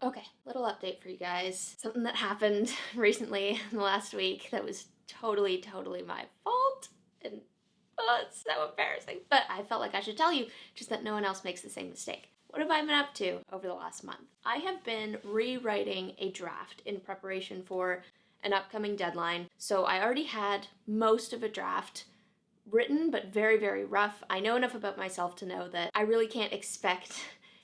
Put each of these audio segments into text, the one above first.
Okay, little update for you guys. Something that happened recently in the last week that was totally my fault. And oh, it's so embarrassing. But I felt like I should tell you, just that no one else makes the same mistake. What have I been up to over the last month? I have been rewriting a draft in preparation for an upcoming deadline. So I already had most of a draft written, but very rough. I know enough about myself to know that I really can't expect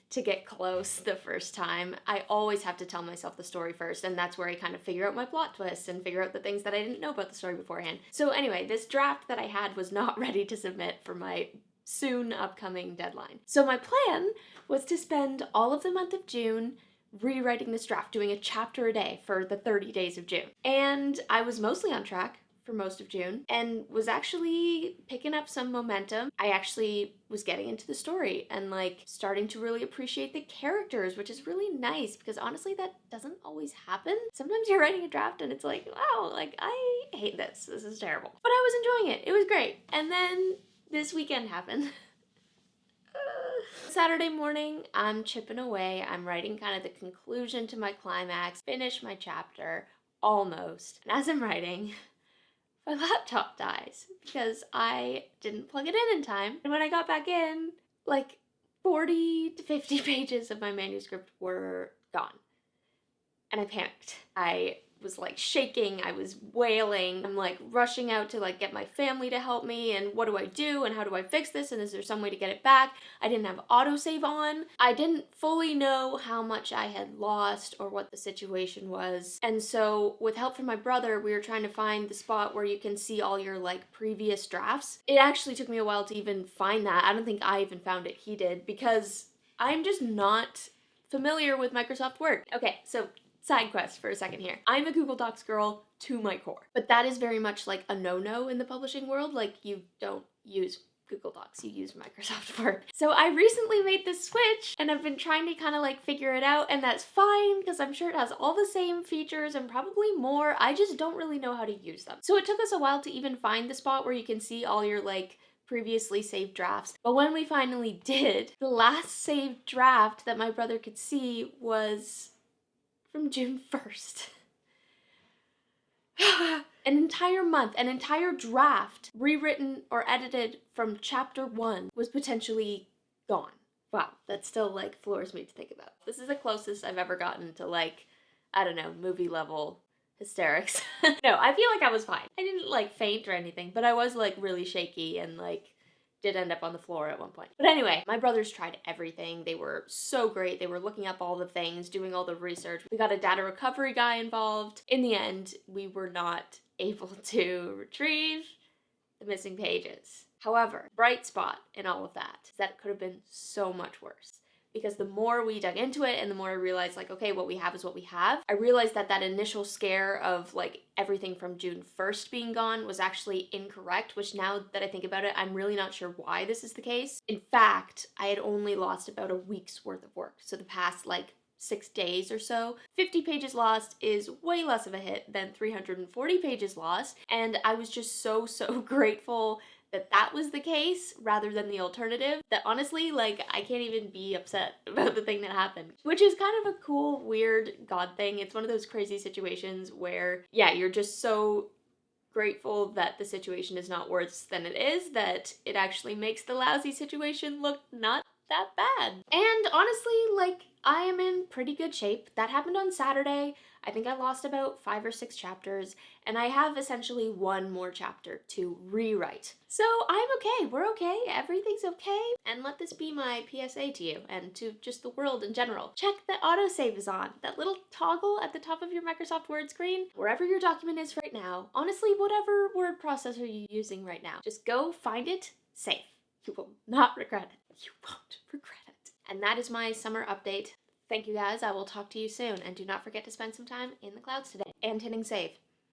to get close the first time. I always have to tell myself the story first, and that's where I kind of figure out my plot twists and figure out the things that I didn't know about the story beforehand. So anyway, this draft that I had was not ready to submit for my soon upcoming deadline. So my plan was to spend all of the month of June rewriting this draft, doing a chapter a day for the 30 days of June. And I was mostly on track for most of June and was actually picking up some momentum. I actually was getting into the story and like starting to really appreciate the characters, which is really nice because honestly that doesn't always happen. Sometimes you're writing a draft and it's like, wow, like I hate this. This is terrible. But I was enjoying it. It was great. And then this weekend happened. Saturday morning, I'm chipping away. I'm writing kind of the conclusion to my climax, finish my chapter, almost. And as I'm writing, my laptop dies because I didn't plug it in time. And when I got back in, like 40 to 50 pages of my manuscript were gone. And I panicked. I was like shaking, I was wailing. I'm like rushing out to like get my family to help me and what do I do and how do I fix this and is there some way to get it back? I didn't have autosave on. I didn't fully know how much I had lost or what the situation was. And so with help from my brother, we were trying to find the spot where you can see all your like previous drafts. It actually took me a while to even find that. I don't think I even found it, he did, because I'm just not familiar with Microsoft Word. Okay, so side quest for a second here. I'm a Google Docs girl to my core, but that is very much like a no-no in the publishing world. Like you don't use Google Docs, you use Microsoft Word. So I recently made this switch and I've been trying to kind of like figure it out, and that's fine because I'm sure it has all the same features and probably more. I just don't really know how to use them. So it took us a while to even find the spot where you can see all your like previously saved drafts. But when we finally did, the last saved draft that my brother could see was from June 1st. An entire month, an entire draft, rewritten or edited from chapter 1 was potentially gone. Wow, that still like floors me to think about. This is the closest I've ever gotten to like, I don't know, movie level hysterics. No, I feel like I was fine. I didn't like faint or anything, but I was like really shaky and like did end up on the floor at one point. But anyway, my brothers tried everything. They were so great. They were looking up all the things, doing all the research. We got a data recovery guy involved. In the end, we were not able to retrieve the missing pages. However, bright spot in all of that is that it could have been so much worse. Because the more we dug into it and the more I realized like, okay, what we have is what we have, I realized that that initial scare of like everything from June 1st being gone was actually incorrect, which now that I think about it, I'm really not sure why this is the case. In fact, I had only lost about a week's worth of work. So the past like 6 days or so. 50 pages lost is way less of a hit than 340 pages lost. And I was just so grateful that that was the case rather than the alternative, that honestly, like, I can't even be upset about the thing that happened. Which is kind of a cool, weird God thing. It's one of those crazy situations where, yeah, you're just so grateful that the situation is not worse than it is, that it actually makes the lousy situation look not that bad. And honestly, like, I am in pretty good shape. That happened on Saturday. I think I lost about 5 or 6 chapters, and I have essentially one more chapter to rewrite. So I'm okay, we're okay, everything's okay. And let this be my PSA to you, and to just the world in general. Check that autosave is on. That little toggle at the top of your Microsoft Word screen, wherever your document is right now. Honestly, whatever word processor you're using right now, just go find it, save. You will not regret it. You won't regret it. And that is my summer update. Thank you guys, I will talk to you soon, and do not forget to spend some time in the clouds today and hitting save.